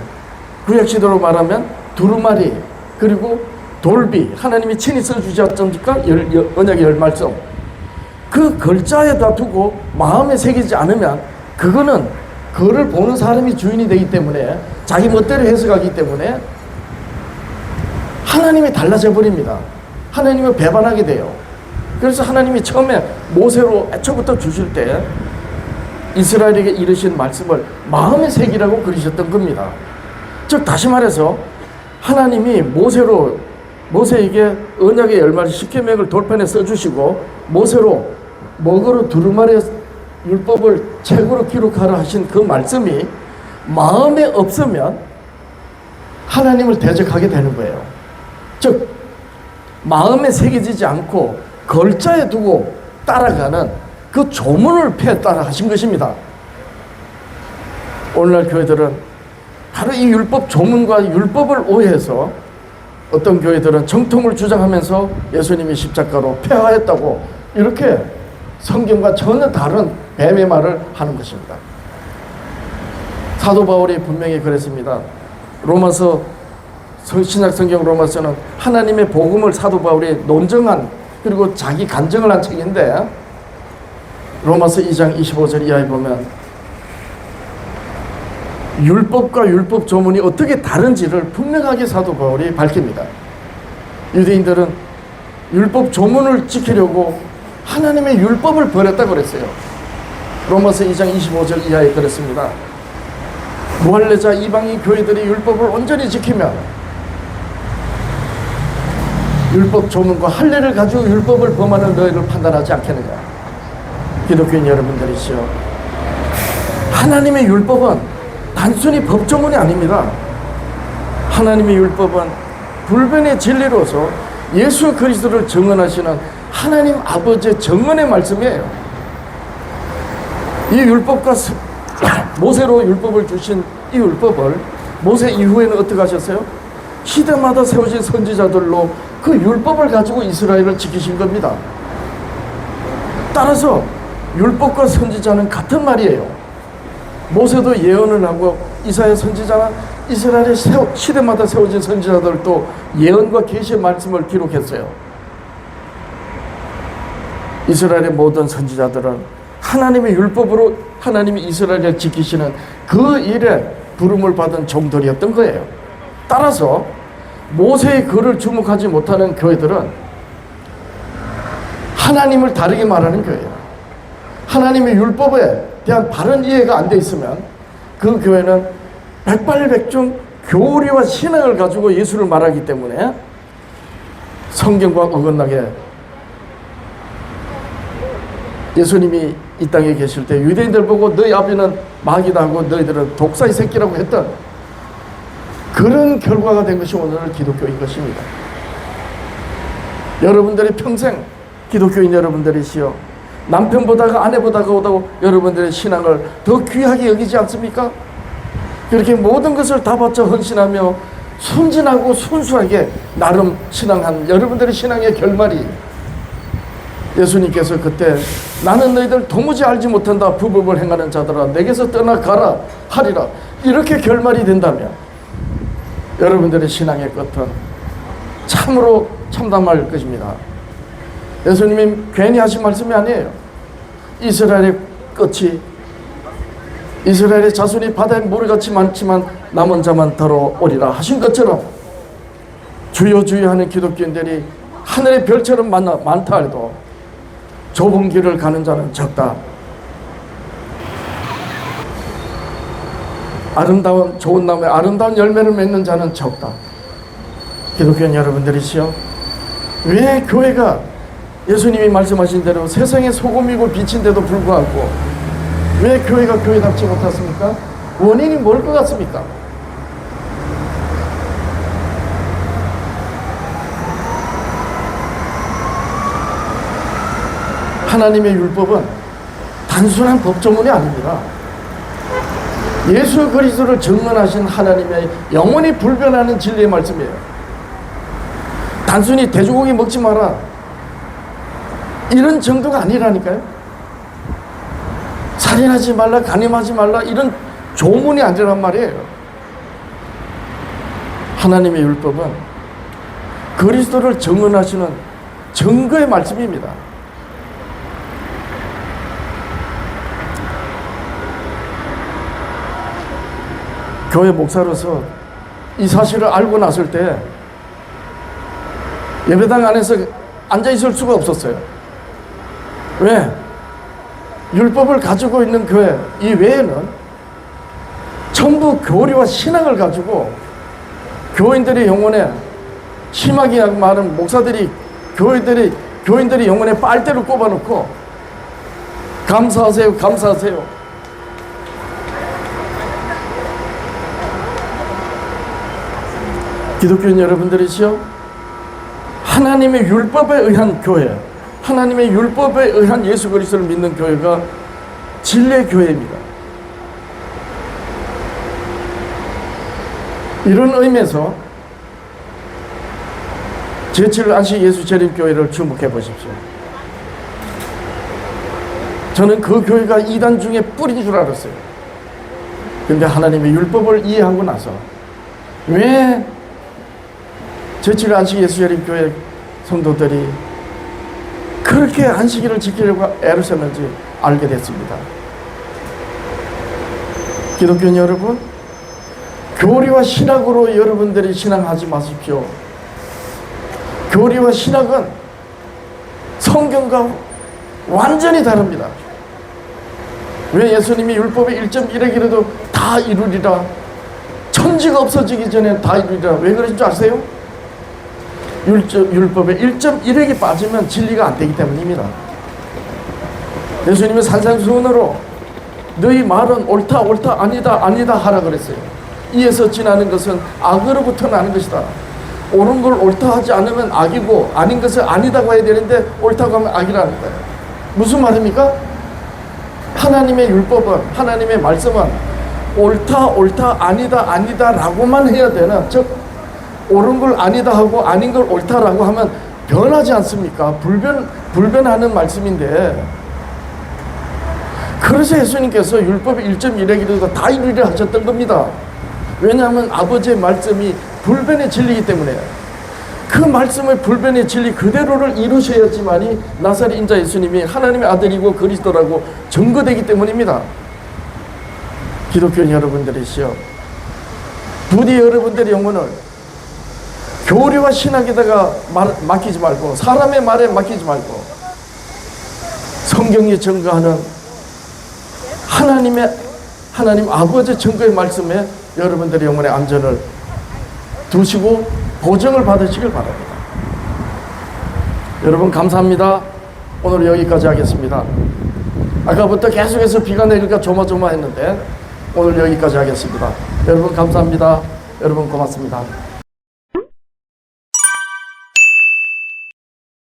구약시대로 말하면 두루마리, 그리고 돌비, 하나님이 친히 써주지 않습니까? 언약의 10말씀. 그 글자에다 두고 마음에 새기지 않으면 그거는 그를 보는 사람이 주인이 되기 때문에, 자기 멋대로 해석하기 때문에 하나님이 달라져 버립니다. 하나님을 배반하게 돼요. 그래서 하나님이 처음에 모세로 애초부터 주실 때 이스라엘에게 이르신 말씀을 마음에 새기라고 그러셨던 겁니다. 즉 다시 말해서 하나님이 모세에게 언약의 10마리 십계명을 돌판에 써주시고 모세로 먹으로 두루마리 율법을 책으로 기록하라 하신 그 말씀이 마음에 없으면 하나님을 대적하게 되는 거예요. 즉 마음에 새겨지지 않고 걸자에 두고 따라가는 그 조문을 따라 하신 것입니다. 오늘날 교회들은 바로 이 율법 조문과 율법을 오해해서 어떤 교회들은 정통을 주장하면서 예수님이 십자가로 폐하했다고 이렇게 성경과 전혀 다른 뱀의 말을 하는 것입니다. 사도 바울이 분명히 그랬습니다. 로마서 신약성경 로마서는 하나님의 복음을 사도 바울이 논증한 그리고 자기 간증을 한 책인데 로마서 2장 25절 이하에 보면 율법과 율법 조문이 어떻게 다른지를 분명하게 사도 바울이 밝힙니다. 유대인들은 율법 조문을 지키려고 하나님의 율법을 버렸다고 그랬어요. 로마서 2장 25절 이하에 그랬습니다. 무할례자 이방인 교회들이 율법을 온전히 지키면 율법 조문과 할례를 가지고 율법을 범하는 너희를 판단하지 않겠느냐. 기독교인 여러분들이시여, 하나님의 율법은 단순히 법조문이 아닙니다. 하나님의 율법은 불변의 진리로서 예수 그리스도를 증언하시는 하나님 아버지의 증언의 말씀이에요. 이 율법과 모세로 율법을 주신 이 율법을 모세 이후에는 어떻게 하셨어요? 시대마다 세우신 선지자들로 그 율법을 가지고 이스라엘을 지키신 겁니다. 따라서 율법과 선지자는 같은 말이에요. 모세도 예언을 하고 이사야 선지자나 이스라엘의 시대마다 세워진 선지자들도 예언과 계시의 말씀을 기록했어요. 이스라엘의 모든 선지자들은 하나님의 율법으로 하나님이 이스라엘을 지키시는 그 일에 부름을 받은 종들이었던 거예요. 따라서 모세의 글을 주목하지 못하는 교회들은 하나님을 다르게 말하는 교회예요. 하나님의 율법에 대한 바른 이해가 안 돼 있으면 그 교회는 백발백중 교리와 신앙을 가지고 예수를 말하기 때문에 성경과 어긋나게 예수님이 이 땅에 계실 때 유대인들 보고 너희 아비는 마귀다 하고 너희들은 독사의 새끼라고 했던 그런 결과가 된 것이 오늘 기독교인 것입니다. 여러분들이 평생 기독교인 여러분들이시여 남편보다가 아내보다가 여러분들의 신앙을 더 귀하게 여기지 않습니까? 그렇게 모든 것을 다 바쳐 헌신하며 순진하고 순수하게 나름 신앙한 여러분들의 신앙의 결말이 예수님께서 그때 나는 너희들 도무지 알지 못한다 부법을 행하는 자들아 내게서 떠나가라 하리라 이렇게 결말이 된다면 여러분들의 신앙의 끝은 참으로 참담할 것입니다. 예수님이 괜히 하신 말씀이 아니에요. 이스라엘의 끝이 이스라엘의 자손이 바다에 모래같이 많지만 남은 자만 더러오리라 하신 것처럼 주여 주여 하는 기독교인들이 하늘의 별처럼 많다 해도 좁은 길을 가는 자는 적다. 아름다운 좋은 나무에 아름다운 열매를 맺는 자는 적다. 기독교인 여러분들이시여, 왜 교회가 예수님이 말씀하신 대로 세상의 소금이고 빛인데도 불구하고 왜 교회가 교회답지 못했습니까? 원인이 뭘 것 같습니까? 하나님의 율법은 단순한 법조문이 아닙니다. 예수 그리스도를 증언하신 하나님의 영원히 불변하는 진리의 말씀이에요. 단순히 돼지고기 먹지 마라 이런 정도가 아니라니까요. 살인하지 말라 간음하지 말라 이런 조문이 아니란 말이에요. 하나님의 율법은 그리스도를 증언하시는 증거의 말씀입니다. 교회 목사로서 이 사실을 알고 났을 때 예배당 안에서 앉아 있을 수가 없었어요. 왜? 율법을 가지고 있는 교회 이 외에는 전부 교리와 신앙을 가지고 교인들의 영혼에 심하게 말하는 목사들이 교인들이 영혼에 빨대를 꼽아놓고 감사하세요, 감사하세요. 기독교인 여러분들이시여, 하나님의 율법에 의한 교회, 하나님의 율법에 의한 예수 그리스도를 믿는 교회가 진리의 교회입니다. 이런 의미에서 제7 안식 예수 재림교회를 주목해 보십시오. 저는 그 교회가 이단 중에 뿌린 줄 알았어요. 근데 하나님의 율법을 이해하고 나서 왜 제7 안식 예수 재림교회 성도들이 그렇게 안식일을 지키려고 애를 썼는지 알게 됐습니다. 기독교인 여러분, 교리와 신학으로 여러분들이 신앙하지 마십시오. 교리와 신학은 성경과 완전히 다릅니다. 왜 예수님이 율법의 1.1획이라도 다 이루리라, 천지가 없어지기 전에 다 이루리라, 왜 그러신 줄 아세요? 율법의 1.1획이 빠지면 진리가 안 되기 때문입니다. 예수님은 산상수훈으로 너희 말은 옳다 옳다 아니다 아니다 하라 그랬어요. 이에서 지나는 것은 악으로부터 나는 것이다. 옳은 걸 옳다 하지 않으면 악이고 아닌 것을 아니다고 해야 되는데 옳다고 하면 악이라는 거예요. 무슨 말입니까? 하나님의 율법은, 하나님의 말씀은 옳다 옳다 아니다 아니다 라고만 해야 되는, 즉 옳은 걸 아니다 하고 아닌 걸 옳다라고 하면 변하지 않습니까? 불변하는 말씀인데, 그래서 예수님께서 율법의 1.1획이라도 다 이루리라 하셨던 겁니다. 왜냐하면 아버지의 말씀이 불변의 진리이기 때문에 그 말씀의 불변의 진리 그대로를 이루셔야지만이 나사렛 인자 예수님이 하나님의 아들이고 그리스도라고 증거되기 때문입니다. 기독교인 여러분들이시여, 부디 여러분들의 영혼을 교리와 신학에다가 맡기지 말고, 사람의 말에 맡기지 말고, 성경이 증거하는 하나님 아버지 증거의 말씀에 여러분들의 영혼의 안전을 두시고 보증을 받으시길 바랍니다. 여러분 감사합니다. 오늘 여기까지 하겠습니다. 아까부터 계속해서 비가 내릴까 조마조마했는데 오늘 여기까지 하겠습니다. 여러분 감사합니다. 여러분 고맙습니다.